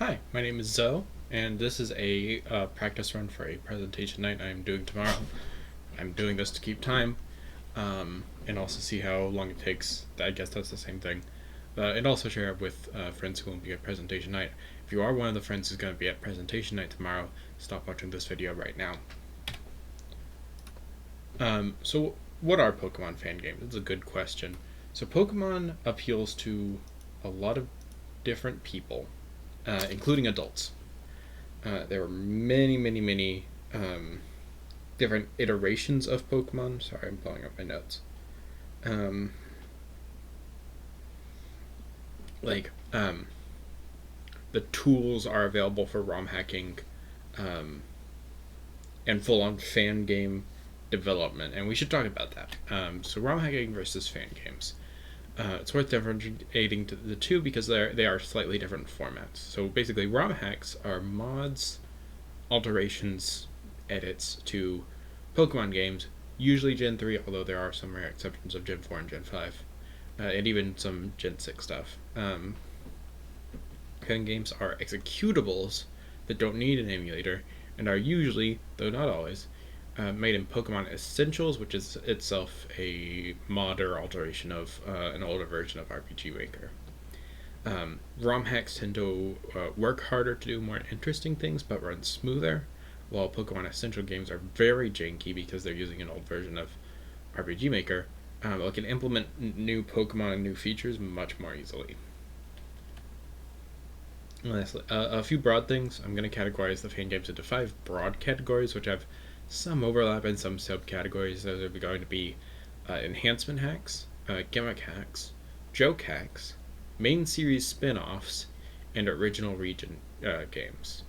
Hi, my name is Zoe, and this is a practice run for a presentation night I'm doing tomorrow. I'm doing this to keep time, and also see how long it takes. I guess that's the same thing. And also share it with friends who won't be at presentation night. If you are one of the friends who's going to be at presentation night tomorrow, stop watching this video right now. So what are Pokemon fan games? It's a good question. So Pokemon appeals to a lot of different people, including adults. There are many different iterations of Pokemon. Sorry, I'm pulling up my notes. Um, like, the tools are available for ROM hacking um, and full on fan game development, and we should talk about that. So, ROM hacking versus fan games. It's worth differentiating the two because they are slightly different formats. So basically, ROM hacks are mods, alterations, edits to Pokemon games, usually Gen 3, although there are some rare exceptions of Gen 4 and Gen 5, and even some Gen 6 stuff. Fan games are executables that don't need an emulator and are usually, though not always, made in Pokemon Essentials, which is itself a mod or alteration of an older version of RPG Maker. ROM hacks tend to work harder to do more interesting things, but run smoother, while Pokemon Essential games are very janky because they're using an old version of RPG Maker, but can implement new Pokemon and new features much more easily. Lastly, a few broad things. I'm going to categorize the fan games into 5 broad categories, which have some overlap and some subcategories. Those are going to be enhancement hacks, gimmick hacks, joke hacks, main series spin-offs, and original region games.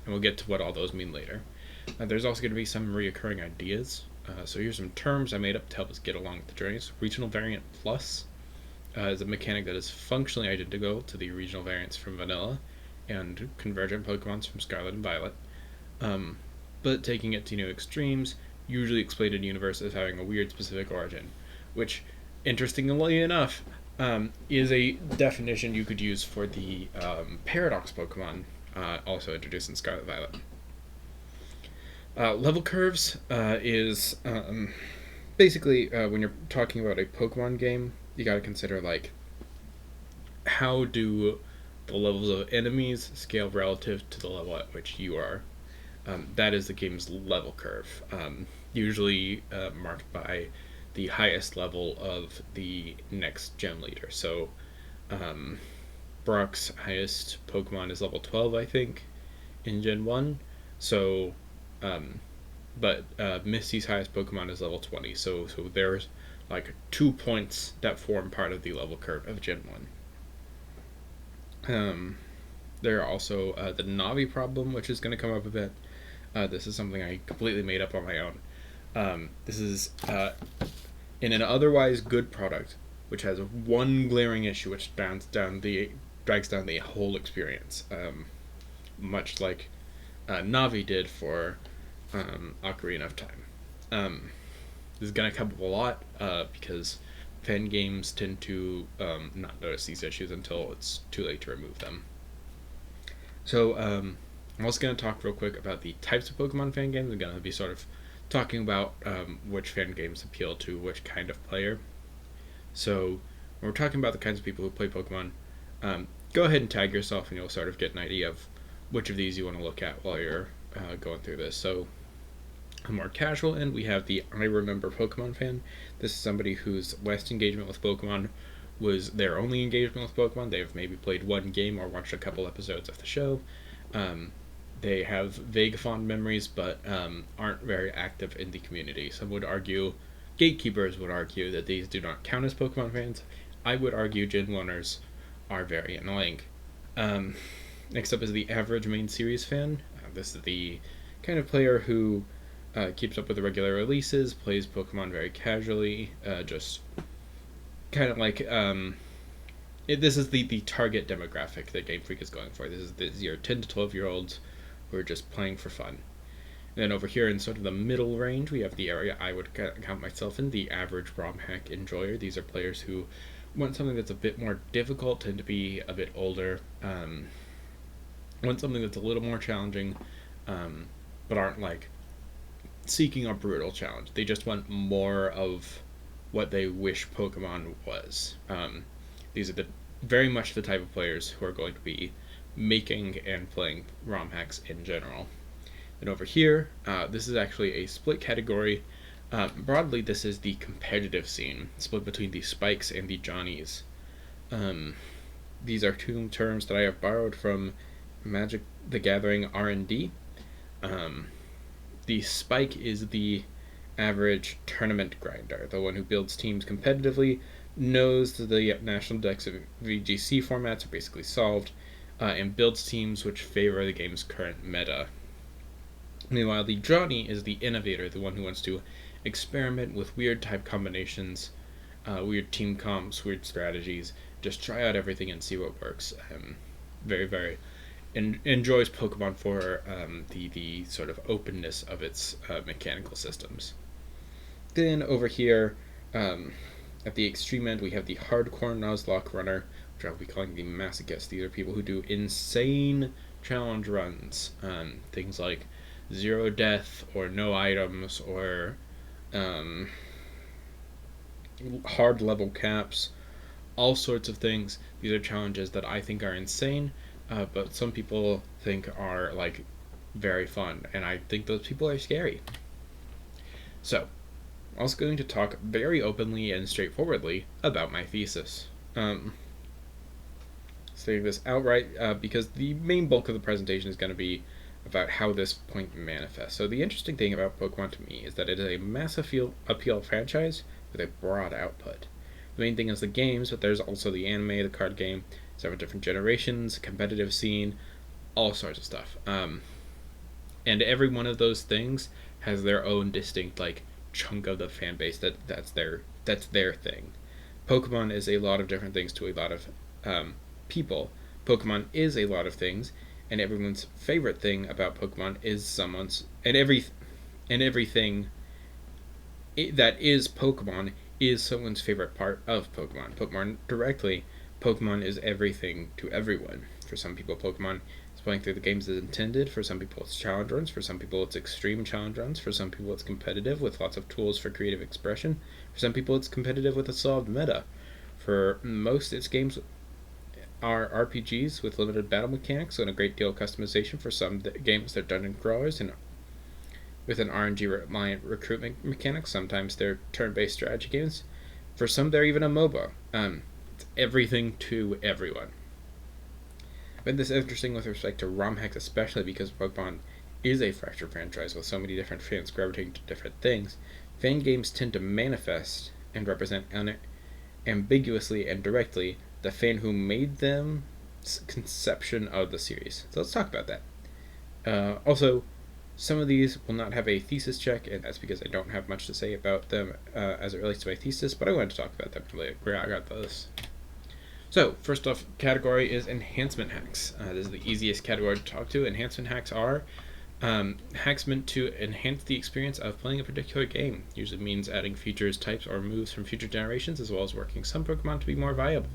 And we'll get to what all those mean later. There's also going to be some reoccurring ideas. So here's some terms I made up to help us get along the journeys. Regional Variant Plus is a mechanic that is functionally identical to the regional variants from Vanilla and convergent Pokemons from Scarlet and Violet, but taking it to new extremes, usually explained in universe as having a weird specific origin, which, interestingly enough, is a definition you could use for the Paradox Pokemon, also introduced in Scarlet Violet. Level curves is basically when you're talking about a Pokemon game, you got to consider like how do the levels of enemies scale relative to the level at which you are. That is the game's level curve, usually marked by the highest level of the next gym leader. So Brock's highest Pokemon is level 12, I think, in Gen 1. So, but Misty's highest Pokemon is level 20. So there's like 2 points that form part of the level curve of Gen 1. There are also the Navi problem, which is going to come up a bit. This is something I completely made up on my own. This is in an otherwise good product, which has one glaring issue, which drags down the whole experience, much like Navi did for Ocarina of Time. This is going to come up a lot because fan games tend to not notice these issues until it's too late to remove them. So I'm also going to talk real quick about the types of Pokemon fan games. I'm going to be sort of talking about which fan games appeal to which kind of player. So when we're talking about the kinds of people who play Pokemon, go ahead and tag yourself and you'll sort of get an idea of which of these you want to look at while you're going through this. So a more casual end, we have the I Remember Pokemon fan. This is somebody whose last engagement with Pokemon was their only engagement with Pokemon. They've maybe played one game or watched a couple episodes of the show. They have vague fond memories, but aren't very active in the community. Some would argue, gatekeepers would argue, that these do not count as Pokemon fans. I would argue Gen 1ers are very annoying. Next up is the average main series fan. This is the kind of player who keeps up with the regular releases, plays Pokemon very casually, just kind of like this is the target demographic that Game Freak is going for. This is your 10 to 12 year olds who are just playing for fun. And then over here in sort of the middle range, we have the area I would count myself in, the average ROM hack enjoyer. These are players who want something that's a bit more difficult, tend to be a bit older, want something that's a little more challenging, um, but aren't like seeking a brutal challenge. They just want more of what they wish Pokemon was. These are very much the type of players who are going to be making and playing ROM hacks in general. And over here, this is actually a split category. Broadly, this is the competitive scene, split between the Spikes and the Johnnies. Um, these are two terms that I have borrowed from Magic the Gathering R&D. Um, the Spike is the average tournament grinder, the one who builds teams competitively, knows that the national decks of VGC formats are basically solved, and builds teams which favor the game's current meta. Meanwhile, the Johnny is the innovator, the one who wants to experiment with weird type combinations, weird team comps, weird strategies, just try out everything and see what works. Very enjoys Pokemon for the sort of openness of its mechanical systems. Then over here, at the extreme end, we have the hardcore Nuzlocke runner, which I'll be calling the masochists. These are people who do insane challenge runs, things like 0 death or no items or hard level caps, all sorts of things. These are challenges that I think are insane, but some people think are like very fun, and I think those people are scary. So, I'm also going to talk very openly and straightforwardly about my thesis. Saying this outright because the main bulk of the presentation is going to be about how this point manifests. So the interesting thing about Pokemon to me is that it is a mass appeal franchise with a broad output. The main thing is the games, but there's also the anime, the card game, several different generations, competitive scene, all sorts of stuff. And every one of those things has their own distinct like chunk of the fan base that's their thing. Pokemon is a lot of different things to a lot of people. Pokemon is a lot of things, and everyone's favorite thing about Pokemon is someone's everything that is Pokemon is someone's favorite part of Pokemon. More directly, Pokemon is everything to everyone. For some people, Pokemon is playing through the games as intended. For some people, it's challenge runs. For some people, it's extreme challenge runs. For some people, it's competitive with lots of tools for creative expression. For some people, it's competitive with a solved meta. For most, it's games are RPGs with limited battle mechanics and a great deal of customization. For some games, they're dungeon crawlers and with an RNG reliant recruitment mechanic. Sometimes they're turn-based strategy games. For some, they're even a MOBA. It's everything to everyone. I find this interesting with respect to ROM hacks, especially because Pokemon is a fractured franchise with so many different fans gravitating to different things. Fan games tend to manifest and represent ambiguously and directly the fan who made them conception of the series. So let's talk about that. Also, some of these will not have a thesis check, and that's because I don't have much to say about them as it relates to my thesis, but I wanted to talk about them where I got those. So, first off, category is enhancement hacks. This is the easiest category to talk to. Enhancement hacks are hacks meant to enhance the experience of playing a particular game. Usually means adding features, types, or moves from future generations, as well as working some Pokemon to be more viable.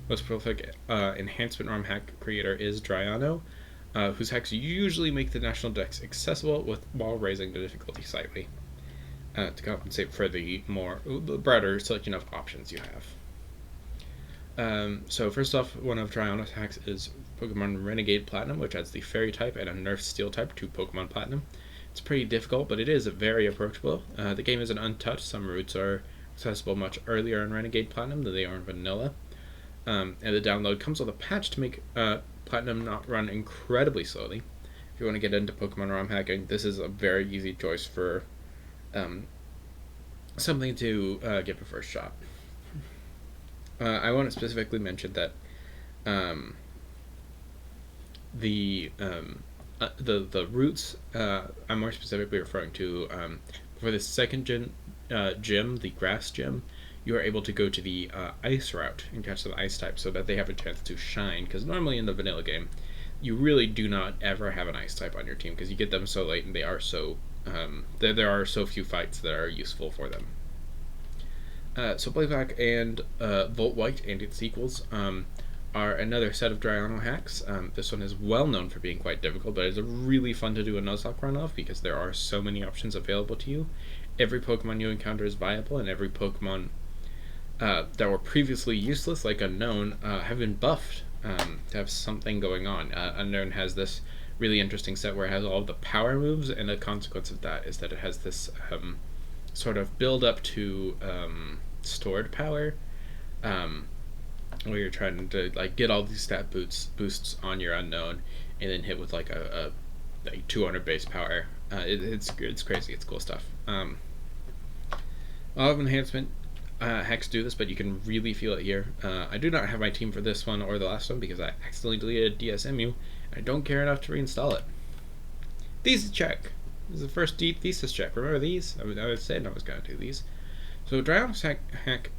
Most prolific enhancement ROM hack creator is Draiano, whose hacks usually make the national decks accessible while raising the difficulty slightly to compensate for the broader selection of options you have. So first off, one of Draiano's hacks is Pokemon Renegade Platinum, which adds the Fairy type and a Nerf Steel type to Pokemon Platinum. It's pretty difficult, but it is very approachable. The game isn't untouched. Some routes are accessible much earlier in Renegade Platinum than they are in Vanilla. And the download comes with a patch to make Platinum not run incredibly slowly. If you want to get into Pokemon ROM hacking, this is a very easy choice for something to give a first shot. I want to specifically mention that the routes I'm more specifically referring to for the second gym, the grass gym, you are able to go to the ice route and catch the ice type so that they have a chance to shine, because normally in the vanilla game you really do not ever have an ice type on your team because you get them so late and they are so there are so few fights that are useful for them. So Black and Volt White and its sequels are another set of Dryono hacks. This one is well known for being quite difficult, but it's really fun to do a Nuzlocke run of because there are so many options available to you. Every Pokemon you encounter is viable, and every Pokemon that were previously useless, like Unknown, have been buffed to have something going on. Unknown has this really interesting set where it has all of the power moves, and the consequence of that is that it has this sort of build up to stored power, where you're trying to like get all these stat boosts on your Unknown, and then hit with like a like 200 base power. It's crazy. It's cool stuff. A lot of enhancement hacks do this, but you can really feel it here. I do not have my team for this one or the last one because I accidentally deleted DSMU, and I don't care enough to reinstall it. Thesis check. This is the first deep thesis check. Remember these? I would say I was going to do these. So Dryono's hack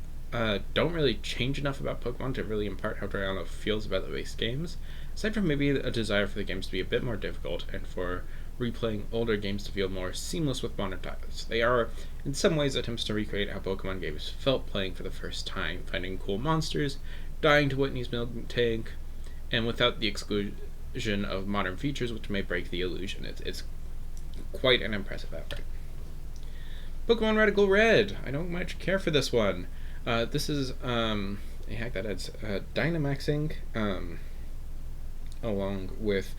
don't really change enough about Pokemon to really impart how Dryono feels about the base games, aside from maybe a desire for the games to be a bit more difficult and for replaying older games to feel more seamless with modern titles. They are, in some ways, attempts to recreate how Pokemon games felt playing for the first time, finding cool monsters, dying to Whitney's milk tank, and without the exclusion of modern features which may break the illusion. It's quite an impressive effort. Pokemon Radical Red. I don't much care for this one. This is a hack that adds Dynamaxing along with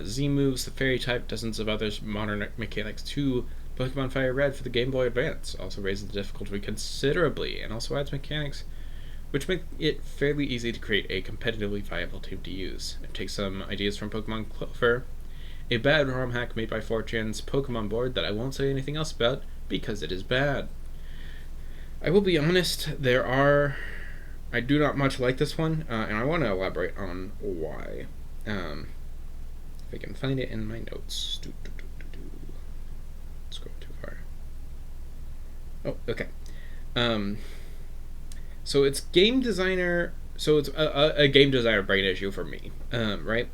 Z moves, the Fairy type, dozens of other modern mechanics to Pokemon Fire Red for the Game Boy Advance. Also raises the difficulty considerably and also adds mechanics which make it fairly easy to create a competitively viable team to use. It takes some ideas from Pokemon Clover, a bad ROM hack made by 4chan's Pokemon board that I won't say anything else about because it is bad. I will be honest, I do not much like this one, and I want to elaborate on why. If I can find it in my notes. Scroll too far. Oh, okay. So it's game designer. So it's a game designer brain issue for me, right?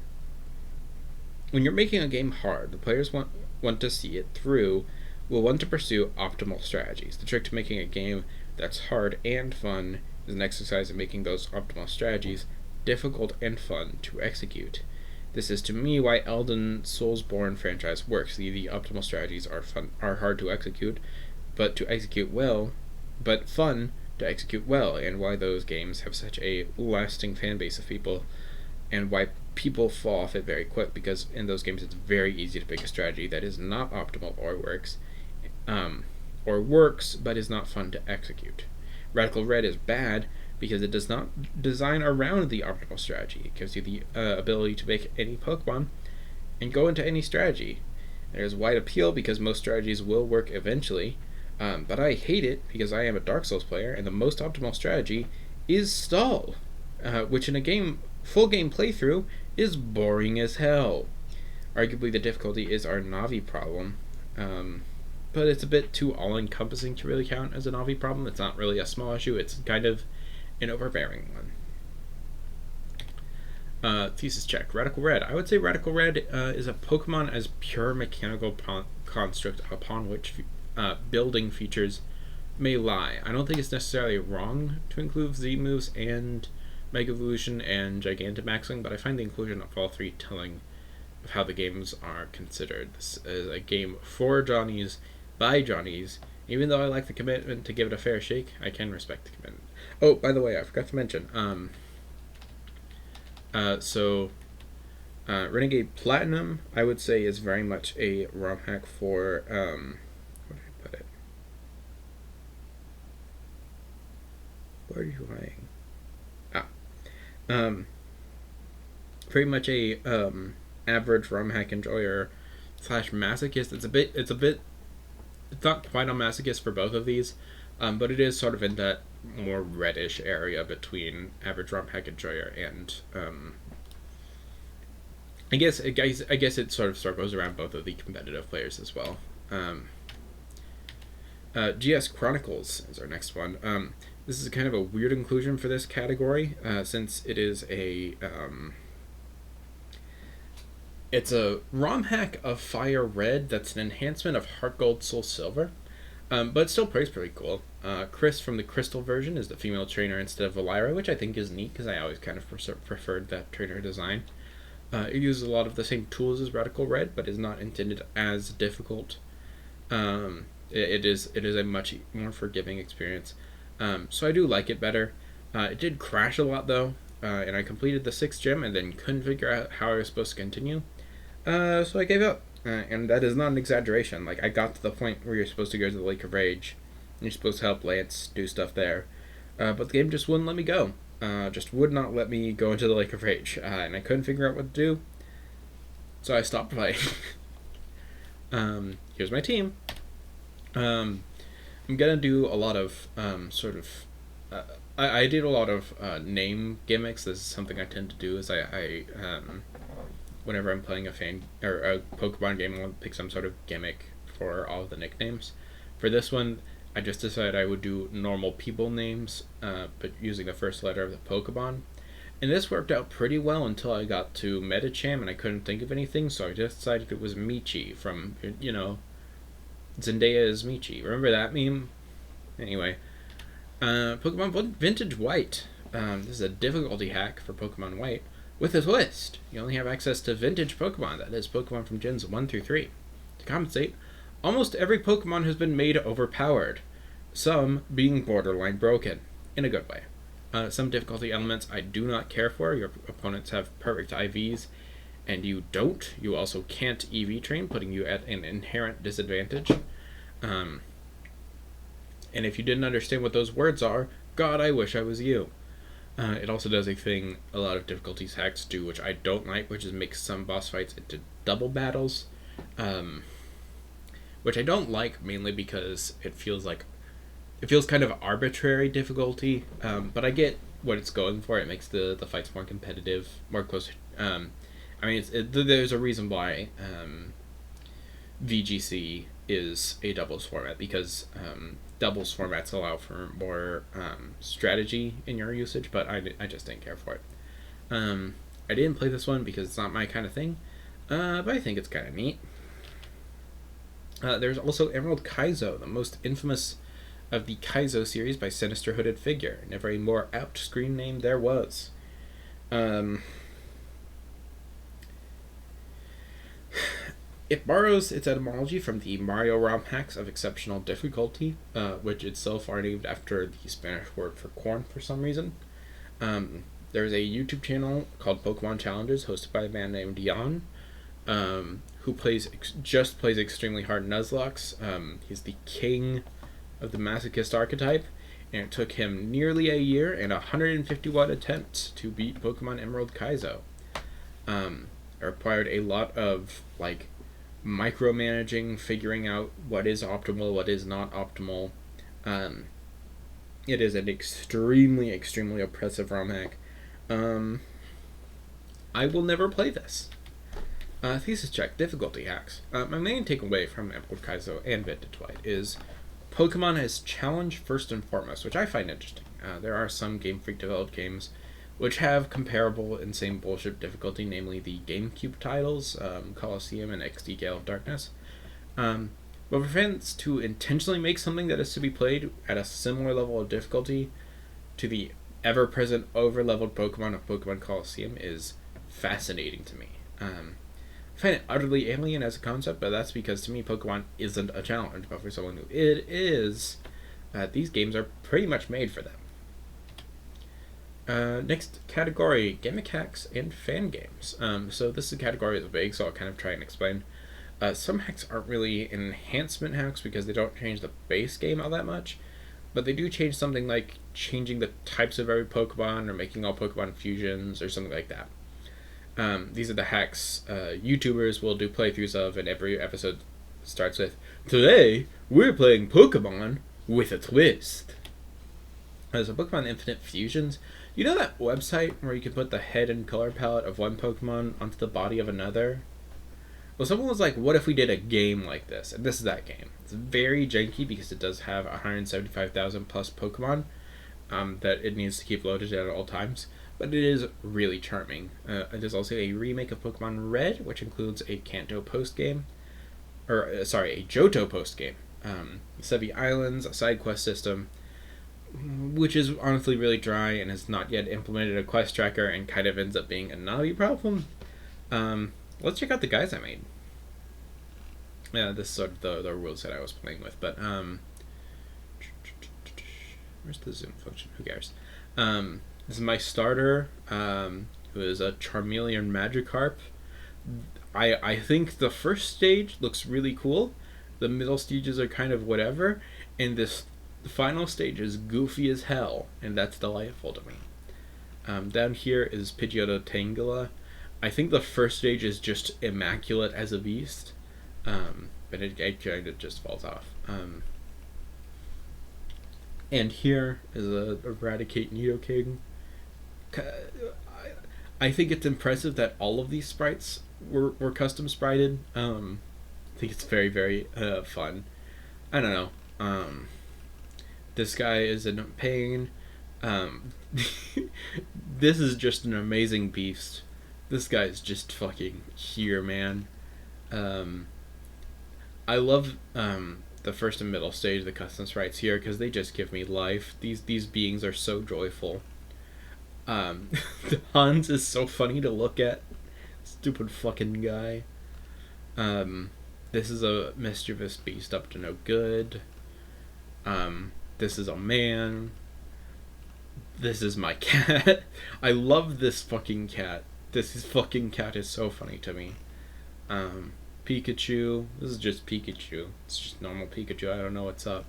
When you're making a game hard, the players want to see it through, will want to pursue optimal strategies. The trick to making a game that's hard and fun is an exercise in making those optimal strategies difficult and fun to execute. This is to me why Elden Soulsborne franchise works. The optimal strategies are hard to execute, but fun to execute well, and why those games have such a lasting fan base of people, and why people fall off it very quick, because in those games it's very easy to pick a strategy that is not optimal or works but is not fun to execute. Radical Red is bad because it does not design around the optimal strategy. It gives you the ability to make any Pokemon and go into any strategy. There's wide appeal because most strategies will work eventually, but I hate it because I am a Dark Souls player and the most optimal strategy is stall, which in a full game playthrough is boring as hell. Arguably the difficulty is our Navi problem, but it's a bit too all-encompassing to really count as a Navi problem. It's not really a small issue, it's kind of an overbearing one. Thesis check. Radical Red. I would say Radical Red is a Pokemon as pure mechanical construct upon which building features may lie. I don't think it's necessarily wrong to include Z moves and Mega Evolution and Gigantamaxing, but I find the inclusion of all three telling of how the games are considered. This is a game for Johnnies, by Johnnies. Even though I like the commitment to give it a fair shake, I can respect the commitment. Oh, by the way, I forgot to mention, Renegade Platinum, I would say, is very much a ROM hack for, where did I put it? Where are you lying? Very much a, average ROM hack enjoyer / masochist. It's not quite on masochist for both of these, but it is sort of in that more reddish area between average ROM hack enjoyer and I guess it sort of circles around both of the competitive players as well. GS Chronicles is our next one. This is kind of a weird inclusion for this category, since it is it's a ROM hack of Fire Red that's an enhancement of Heart Gold Soul Silver. But it still plays pretty cool. Chris from the Crystal version is the female trainer instead of Elira, which I think is neat because I always kind of preferred that trainer design. It uses a lot of the same tools as Radical Red, but is not intended as difficult. It is a much more forgiving experience. So I do like it better. It did crash a lot though, and I completed the 6th gym and then couldn't figure out how I was supposed to continue. So I gave up. And that is not an exaggeration. Like, I got to the point where you're supposed to go to the Lake of Rage. And you're supposed to help Lance do stuff there. But the game just wouldn't let me go. Just would not let me go into the Lake of Rage. And I couldn't figure out what to do. So I stopped playing. Here's my team. I'm gonna do a lot of I did a lot of name gimmicks. This is something I tend to do. Is I whenever I'm playing a Pokemon game, I want to pick some sort of gimmick for all of the nicknames. For this one, I just decided I would do normal people names, but using the first letter of the Pokemon. And this worked out pretty well until I got to Medicham and I couldn't think of anything, so I just decided it was Michi from, Zendaya is Michi. Remember that meme? Anyway, Pokemon Vintage White. This is a difficulty hack for Pokemon White. With a twist, you only have access to vintage Pokemon, that is, Pokemon from Gens 1 through 3. To compensate, almost every Pokemon has been made overpowered, some being borderline broken, in a good way. Some difficulty elements I do not care for. Your opponents have perfect IVs, and you don't. You also can't EV train, putting you at an inherent disadvantage. And if you didn't understand what those words are, God, I wish I was you. It also does a thing a lot of difficulties hacks do, which I don't like, which is make some boss fights into double battles, which I don't like mainly because it feels kind of arbitrary difficulty, but I get what it's going for. It makes the fights more competitive, more close. There's a reason why VGC is a doubles format, because doubles formats allow for more strategy in your usage, but I just didn't care for it. I didn't play this one because it's not my kind of thing, but I think it's kind of neat. There's also Emerald Kaizo, the most infamous of the Kaizo series by Sinister Hooded Figure. Never a more apt screen name there was. It borrows its etymology from the Mario ROM hacks of exceptional difficulty, which itself are named after the Spanish word for corn for some reason. There's a YouTube channel called Pokemon Challenges, hosted by a man named Jan, who plays extremely hard Nuzlocke. He's the king of the masochist archetype, and it took him nearly a year and 151 attempts to beat Pokemon Emerald Kaizo. It required a lot of micromanaging, figuring out what is optimal, what is not optimal. It is an extremely, extremely oppressive ROM hack. I will never play this. Thesis check, difficulty hacks. My main takeaway from Emerald Kaizo and Vintage White is Pokemon has challenge first and foremost, which I find interesting. There are some Game Freak developed games which have comparable insane bullshit difficulty, namely the GameCube titles, Colosseum and XD Gale of Darkness. But for fans to intentionally make something that is to be played at a similar level of difficulty to the ever-present over-leveled Pokemon of Pokemon Colosseum is fascinating to me. I find it utterly alien as a concept, but that's because to me Pokemon isn't a challenge, but for someone who it is, these games are pretty much made for them. Next category, gimmick hacks and fan games. So this is a category that's vague, so I'll kind of try and explain. Some hacks aren't really enhancement hacks because they don't change the base game all that much, but they do change something like changing the types of every Pokemon or making all Pokemon fusions or something like that. These are the hacks YouTubers will do playthroughs of, and every episode starts with, "Today, we're playing Pokemon with a twist." So Pokemon Infinite Fusions, you know that website where you can put the head and color palette of one Pokemon onto the body of another? Well, someone was like, what if we did a game like this? And this is that game. It's very janky because it does have 175,000 plus Pokemon that it needs to keep loaded at all times. But it is really charming. It is also a remake of Pokemon Red, which includes a Johto post game. Sevi Islands, a side quest system, which is honestly really dry and has not yet implemented a quest tracker and kind of ends up being a Navi problem. Let's check out the guys I made. Yeah, this is sort of the rules that I was playing with, but where's the zoom function? Who cares? This is my starter, who is a Charmeleon Magikarp. I think the first stage looks really cool. The middle stages are kind of whatever, and this final stage is goofy as hell, and that's delightful to me. Down here is Pidgeotto Tangela. I think the first stage is just immaculate as a beast, but it kind of just falls off. And here is a Eradicate Nidoking. I think it's impressive that all of these sprites were custom sprited. I think it's very, very fun. I don't know. This guy is in pain. This is just an amazing beast. This guy's just fucking here, man. I love the first and middle stage, the custom sprites here, because they just give me life. These beings are so joyful. Hans is so funny to look at. Stupid fucking guy. This is a mischievous beast up to no good. This is a man. This is my cat. I love this fucking cat. Fucking cat is so funny to me. Pikachu. This is just Pikachu. It's just normal Pikachu. I don't know what's up.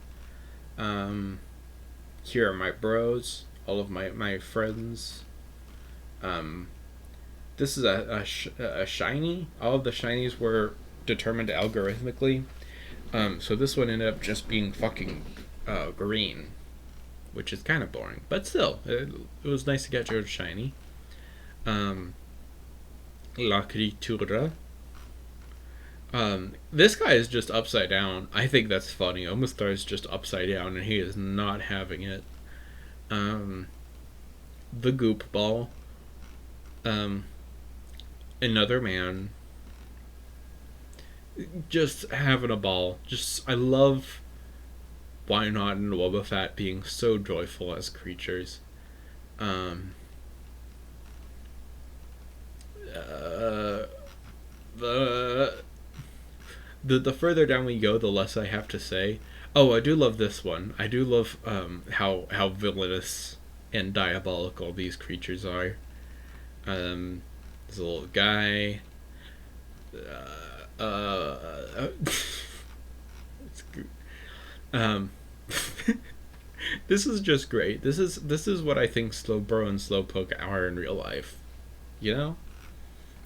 Here are my bros. All of my friends. This is a shiny. All of the shinies were determined algorithmically. So this one ended up just being fucking green, which is kind of boring. But still, it was nice to get George shiny. Lacritura. This guy is just upside down. I think that's funny. Omastar is just upside down and he is not having it. The Goop Ball. Another man. Just having a ball. I love Wynot and Wobbuffet being so joyful as creatures. The further down we go, the less I have to say. Oh, I do love this one. I do love how villainous and diabolical these creatures are. This little guy. This is just great. This is what I think Slowbro and Slowpoke are in real life. You know?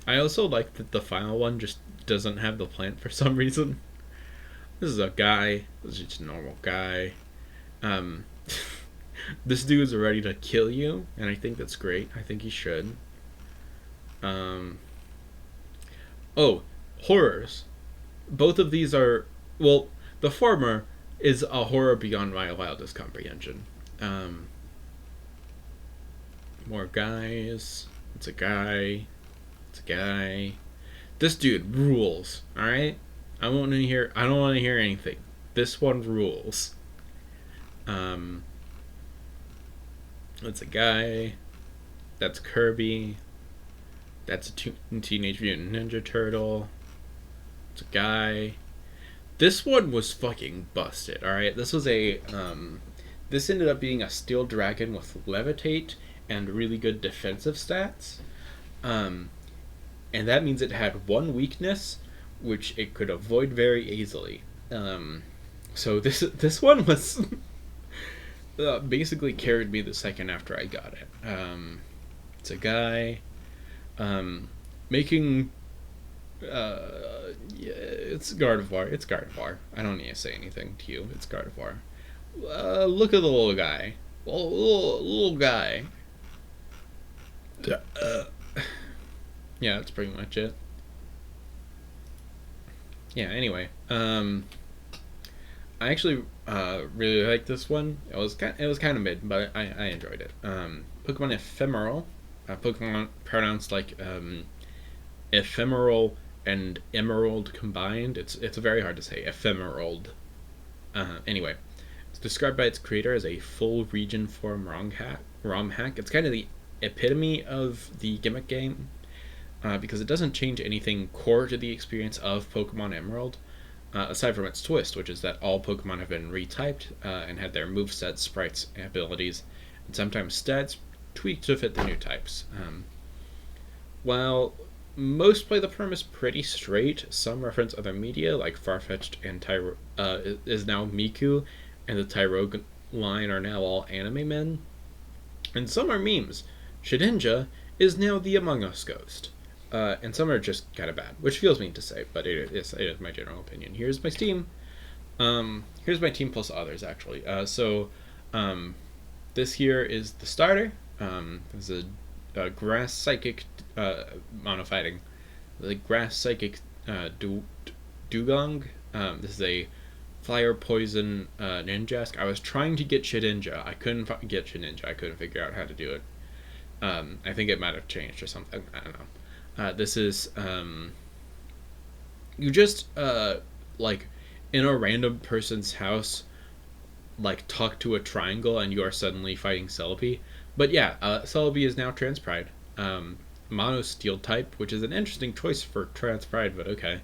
I also like that the final one just doesn't have the plant for some reason. This is a guy. This is just a normal guy. This dude's ready to kill you, and I think that's great. I think he should. Oh, horrors. Both of these are... Well, the former is a horror beyond my wildest comprehension. More guys. It's a guy. It's a guy. This dude rules, alright? I don't want to hear anything. This one rules. That's a guy. That's Kirby. That's a Teenage Mutant Ninja Turtle. It's a guy. This one was fucking busted, alright? This was a, this ended up being a Steel Dragon with Levitate and really good defensive stats. And that means it had one weakness, which it could avoid very easily. So this one was basically carried me the second after I got it. It's a guy making it's Gardevoir. It's Gardevoir. I don't need to say anything to you. It's Gardevoir. Look at the little guy. Little guy. Yeah, that's pretty much it. Yeah, anyway. I actually really like this one. It was kind of mid, but I enjoyed it. Pokemon Ephemeral. Pokemon pronounced like ephemeral and emerald combined. It's very hard to say. Ephemerald. Anyway, it's described by its creator as a full region form ROM hack. It's kind of the epitome of the gimmick game, because it doesn't change anything core to the experience of Pokemon Emerald, aside from its twist, which is that all Pokemon have been retyped and had their movesets, sprites, abilities, and sometimes stats tweaked to fit the new types. While most play the premise pretty straight, some reference other media, like Farfetch'd and is now Miku, and the Tyrogue line are now all anime men. And some are memes. Shedinja is now the Among Us ghost. And some are just kind of bad, which feels mean to say, but it is my general opinion. Here's my team. Here's my team plus others, actually. This here is the starter. This is a grass psychic mono fighting. The grass psychic Dugong. This is a fire poison Ninjask. I was trying to get Shedinja. I couldn't get Shedinja. I couldn't figure out how to do it. I think it might have changed or something. I don't know. This is you just like in a random person's house, like talk to a triangle and you are suddenly fighting Celebi. But yeah, Celebi is now Trans Pride. Mono Steel type, which is an interesting choice for Trans Pride, but okay.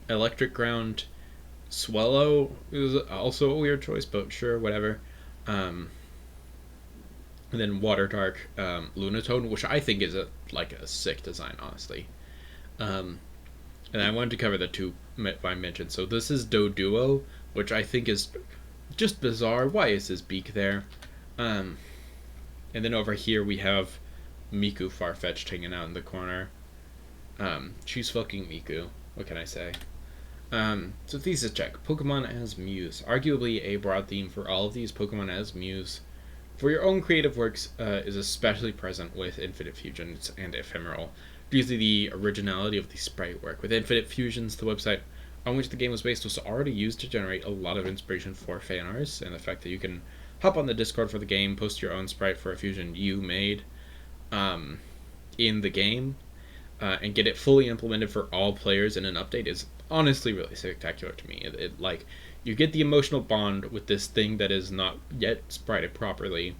Electric Ground Swallow is also a weird choice, but sure, whatever. And then Water Dark Lunatone, which I think is a sick design, honestly. And I wanted to cover the two I mentioned. So this is Doduo, which I think is just bizarre. Why is his beak there? And then over here we have Miku Farfetch'd hanging out in the corner. She's fucking Miku. What can I say? So thesis check. Pokemon as Muse. Arguably a broad theme for all of these. Pokemon as Muse for your own creative works is especially present with Infinite Fusions and Ephemeral, due to the originality of the sprite work. With Infinite Fusions, the website on which the game was based was already used to generate a lot of inspiration for fan arts, and the fact that you can hop on the Discord for the game, post your own sprite for a fusion you made in the game, and get it fully implemented for all players in an update is honestly really spectacular to me. It like, you get the emotional bond with this thing that is not yet sprited properly,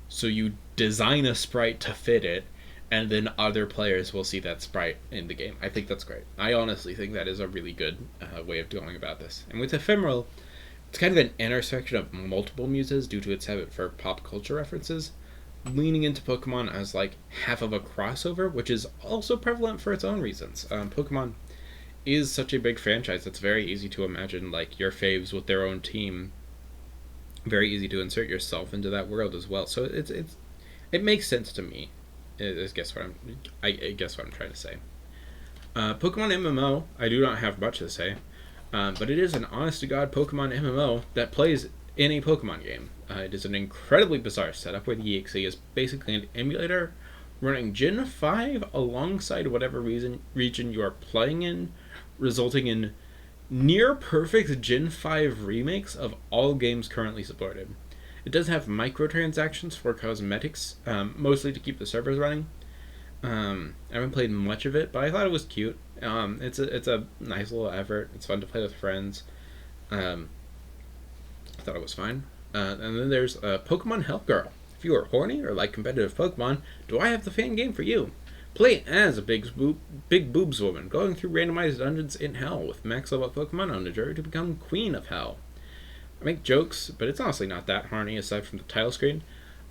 so you design a sprite to fit it, and then other players will see that sprite in the game. I think that's great. I honestly think that is a really good way of going about this. And with Ephemeral, it's kind of an intersection of multiple muses due to its habit for pop culture references, leaning into Pokemon as like half of a crossover, which is also prevalent for its own reasons. Pokemon is such a big franchise, it's very easy to imagine like your faves with their own team. Very easy to insert yourself into that world as well. So it makes sense to me. I guess what I'm trying to say. Pokemon MMO, I do not have much to say, but it is an honest-to-God Pokemon MMO that plays in a Pokemon game. It is an incredibly bizarre setup where the EXE is basically an emulator running Gen 5 alongside whatever region you are playing in, resulting in near-perfect Gen 5 remakes of all games currently supported. It does have microtransactions for cosmetics, mostly to keep the servers running. I haven't played much of it, but I thought it was cute. It's a nice little effort. It's fun to play with friends. I thought it was fine. And then there's Pokemon Help Girl. If you are horny or like competitive Pokemon, do I have the fan game for you? Play as a big boobs woman going through randomized dungeons in Hell with max level Pokemon on the journey to become Queen of Hell. I make jokes, but it's honestly not that horny aside from the title screen.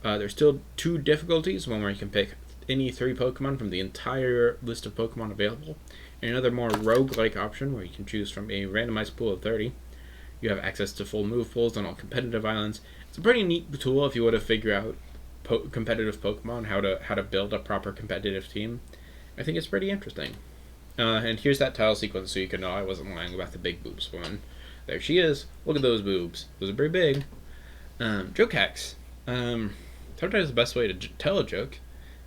There's still 2 difficulties, one where you can pick any 3 Pokemon from the entire list of Pokemon available, and another more roguelike option where you can choose from a randomized pool of 30. You have access to full move pools on all competitive islands. It's a pretty neat tool if you want to figure out competitive Pokemon, how to build a proper competitive team. I think it's pretty interesting. And here's that title sequence so you can know I wasn't lying about the big boobs woman. There she is. Look at those boobs. Those are pretty big. Joke hacks. Sometimes the best way to tell a joke.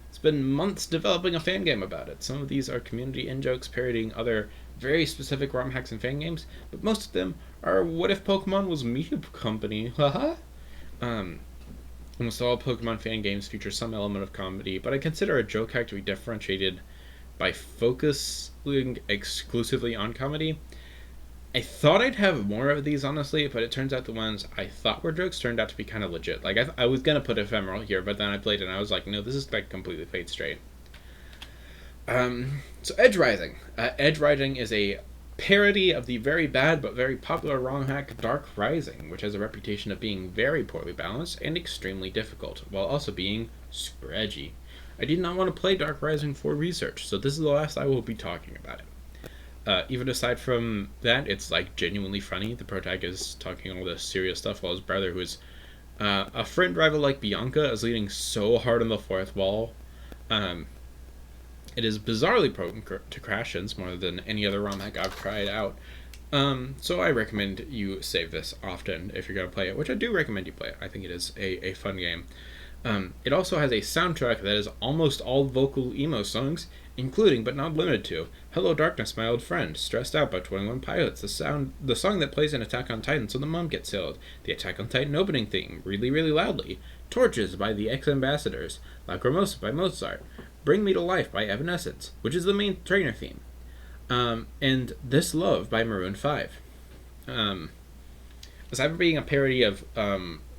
It's been months developing a fan game about it. Some of these are community in-jokes parodying other very specific ROM hacks and fan games, but most of them are what if Pokemon was Media Company? Haha. Almost all Pokemon fan games feature some element of comedy, but I consider a joke hack to be differentiated by focusing exclusively on comedy. I thought I'd have more of these, honestly, but it turns out the ones I thought were jokes turned out to be kind of legit. Like, I was gonna put Ephemeral here, but then I played it and I was like, no, this is like completely played straight. So Edge Rising. Edge Rising is a parody of the very bad but very popular ROM hack Dark Rising, which has a reputation of being very poorly balanced and extremely difficult, while also being super edgy. I did not want to play Dark Rising for research, so this is the last I will be talking about it. Even aside from that, it's like genuinely funny. The protagonist is talking all this serious stuff while his brother, who is a friend rival like Bianca, is leaning so hard on the fourth wall. It is bizarrely prone to crashes more than any other ROM hack I've tried out. So I recommend you save this often if you're going to play it, which I do recommend you play it. I think it is a fun game. It also has a soundtrack that is almost all vocal emo songs, including but not limited to Hello Darkness, My Old Friend, Stressed Out by 21 Pilots, the song that plays in Attack on Titan so the mom gets killed, the Attack on Titan opening theme, Really Really Loudly, Torches by the Ex-Ambassadors, Lacrimosa by Mozart, Bring Me to Life by Evanescence, which is the main trainer theme, and This Love by Maroon 5. Aside from being a parody of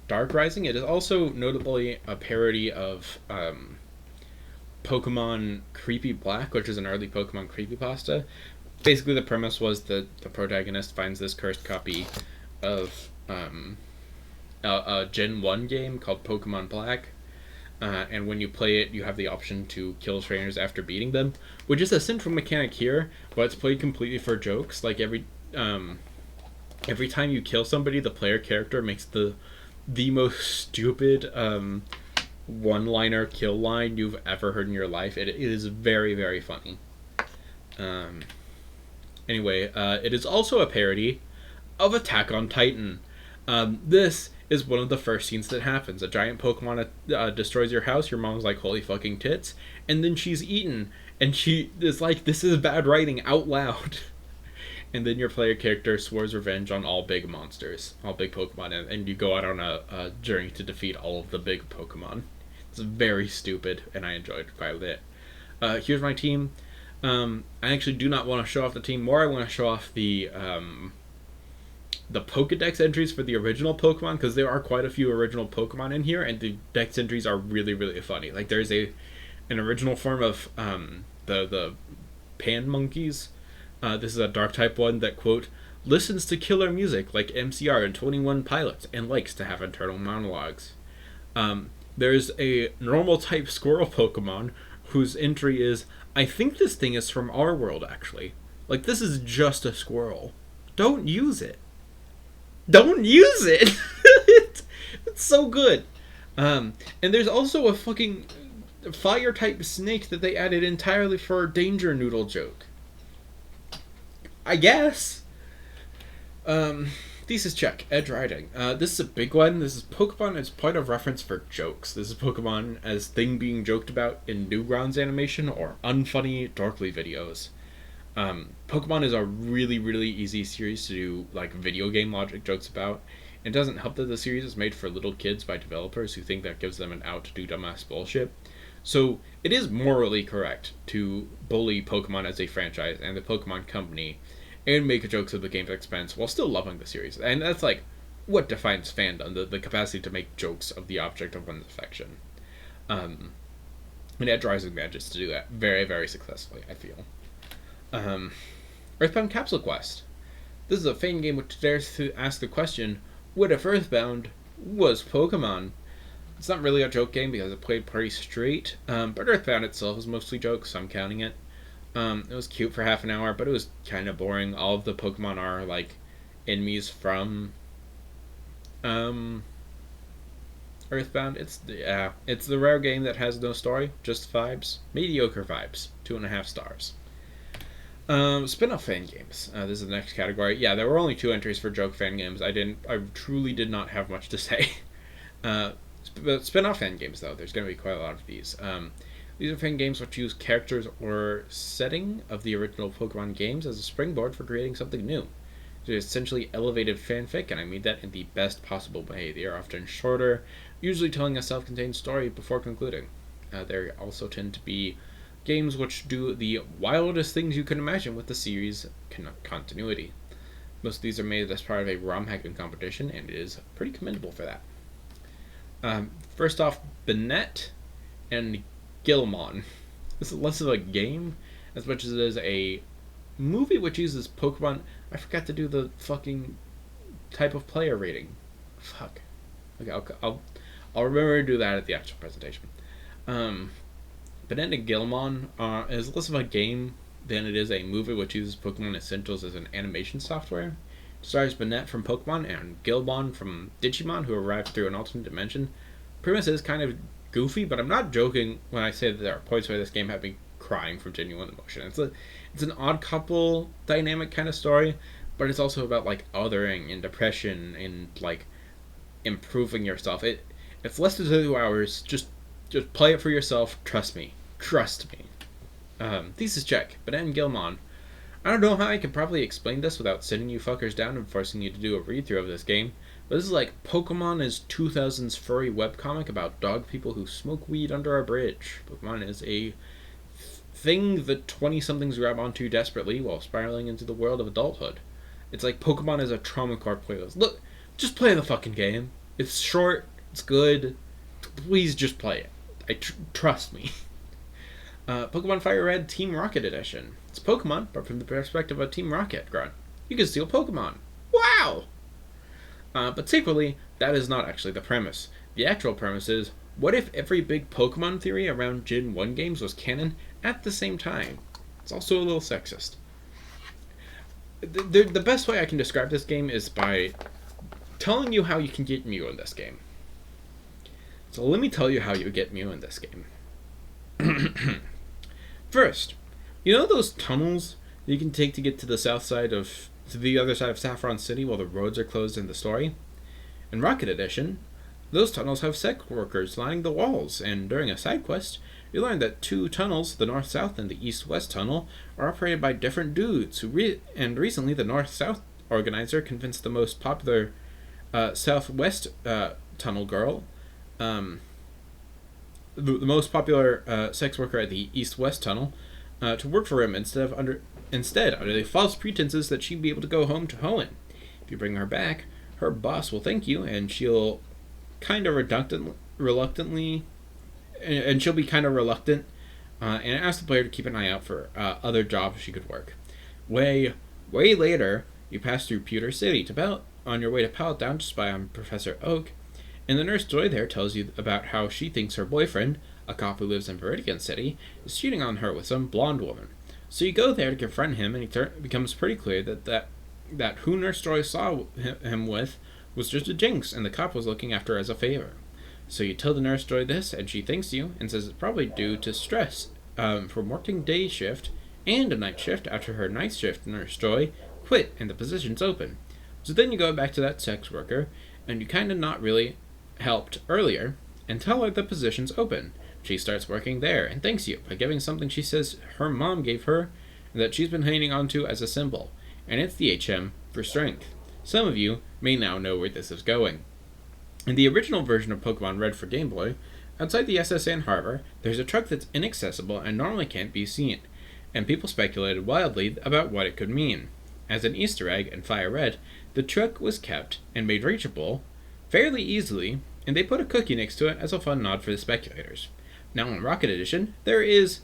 Dark Rising, it is also notably a parody of Pokemon Creepy Black, which is an early Pokemon creepypasta. Basically, the premise was that the protagonist finds this cursed copy of a Gen 1 game called Pokemon Black, and when you play it, you have the option to kill trainers after beating them, which is a central mechanic here, but it's played completely for jokes. Like, every time you kill somebody, the player character makes the most stupid one-liner kill line you've ever heard in your life. It is very, very funny. Anyway, it is also a parody of Attack on Titan. This is one of the first scenes that happens. A giant Pokemon destroys your house, your mom's like, holy fucking tits, and then she's eaten, and she is like, this is bad writing, out loud. And then your player character swears revenge on all big monsters, all big Pokemon, and you go out on a journey to defeat all of the big Pokemon. It's very stupid, and I enjoyed it quite a bit. Here's my team. I actually do not want to show off the team more. I want to show off the Pokedex entries for the original Pokemon, because there are quite a few original Pokemon in here, and the Dex entries are really, really funny. Like, there's an original form of the Pan Monkeys. This is a dark type one that, quote, listens to killer music like MCR and 21 Pilots and likes to have internal monologues. There's a normal type squirrel Pokemon whose entry is, I think this thing is from our world, actually. Like, this is just a squirrel. Don't use it. Don't use it! It's so good. And there's also a fucking fire type snake that they added entirely for a Danger Noodle joke. I guess. Thesis check. Edge Riding. This is a big one. This is Pokemon as point of reference for jokes. This is Pokemon as thing being joked about in Newgrounds animation or unfunny Dorkly videos. Pokemon is a really, really easy series to do like video game logic jokes about. It doesn't help that the series is made for little kids by developers who think that gives them an out to do dumbass bullshit. So it is morally correct to bully Pokemon as a franchise and the Pokemon company and make jokes at the game's expense while still loving the series. And that's like what defines fandom, the capacity to make jokes of the object of one's affection. And Edge Rising manages to do that very, very successfully, I feel. Earthbound Capsule Quest. This is a fan game which dares to ask the question, what if Earthbound was Pokemon? It's not really a joke game because it played pretty straight, but Earthbound itself is mostly jokes, so I'm counting it. It was cute for half an hour, but it was kind of boring. All of the Pokemon are, like, enemies from Earthbound. It's the rare game that has no story, just vibes. Mediocre vibes. 2.5 stars. Spin-off fan games. This is the next category. Yeah, there were only 2 entries for joke fan games. I truly did not have much to say. Spin-off fan games, though. There's going to be quite a lot of these. These are fan games which use characters or setting of the original Pokemon games as a springboard for creating something new. They're essentially elevated fanfic, and I mean that in the best possible way. They are often shorter, usually telling a self-contained story before concluding. They also tend to be games which do the wildest things you can imagine with the series continuity. Most of these are made as part of a ROM hacking competition, and it is pretty commendable for that. First off, Bennett and Gilmon. This is less of a game as much as it is a movie which uses Pokemon. I forgot to do the fucking type of player rating. Fuck. Okay, I'll remember to do that at the actual presentation. Bennett and Gilmon is less of a game than it is a movie which uses Pokemon Essentials as an animation software. It stars Bennett from Pokemon and Gilmon from Digimon, who arrived through an alternate dimension. Premise is kind of goofy, but I'm not joking when I say that there are points where this game had me crying from genuine emotion. It's an odd couple dynamic kind of story, but it's also about like othering and depression and like improving yourself. It's less than 2 hours. Just play it for yourself. Trust me. Thesis check. Bennett and Gilmon. I don't know how I can probably explain this without sitting you fuckers down and forcing you to do a read-through of this game, but this is like Pokemon is 2000's furry webcomic about dog people who smoke weed under a bridge. Pokemon is a thing that 20-somethings grab onto desperately while spiraling into the world of adulthood. It's like Pokemon is a trauma core playlist. Look, just play the fucking game. It's short, it's good. Please just play it. Trust me. Pokemon Fire Red Team Rocket Edition. It's Pokemon, but from the perspective of Team Rocket, Grunt. You can steal Pokemon. Wow! But secretly, that is not actually the premise. The actual premise is, what if every big Pokemon theory around Gen 1 games was canon at the same time? It's also a little sexist. The best way I can describe this game is by telling you how you can get Mew in this game. So let me tell you how you get Mew in this game. First, you know those tunnels you can take to get to the other side of Saffron City while the roads are closed in the story? In Rocket Edition, those tunnels have sex workers lining the walls, and during a side quest, you learn that 2 tunnels, the North-South and the East-West tunnel, are operated by different dudes. And recently, the North-South organizer convinced the most popular Southwest tunnel girl, the most popular sex worker at the East-West tunnel, to work for him instead under the false pretenses that she'd be able to go home to Hoenn. If you bring her back, her boss will thank you, and she'll kind of reluctantly, and she'll be kind of reluctant, and ask the player to keep an eye out for other jobs she could work. Way later, you pass through Pewter City on your way to Pallet Down to spy on Professor Oak, and the nurse Joy there tells you about how she thinks her boyfriend, a cop who lives in Viridian City, is cheating on her with some blonde woman. So you go there to confront him, and it becomes pretty clear that who Nurse Joy saw him with was just a jinx, and the cop was looking after her as a favor. So you tell the Nurse Joy this, and she thanks you, and says it's probably due to stress from working day shift and a night shift after her night shift Nurse Joy quit and the position's open. So then you go back to that sex worker, and you kind of not really helped earlier, and tell her the position's open. She starts working there and thanks you by giving something she says her mom gave her and that she's been hanging on to as a symbol, and it's the HM for strength. Some of you may now know where this is going. In the original version of Pokemon Red for Game Boy, outside the SSN Harbor, there's a truck that's inaccessible and normally can't be seen, and people speculated wildly about what it could mean. As an Easter egg in Fire Red, the truck was kept and made reachable fairly easily, and they put a cookie next to it as a fun nod for the speculators. Now in Rocket Edition, there is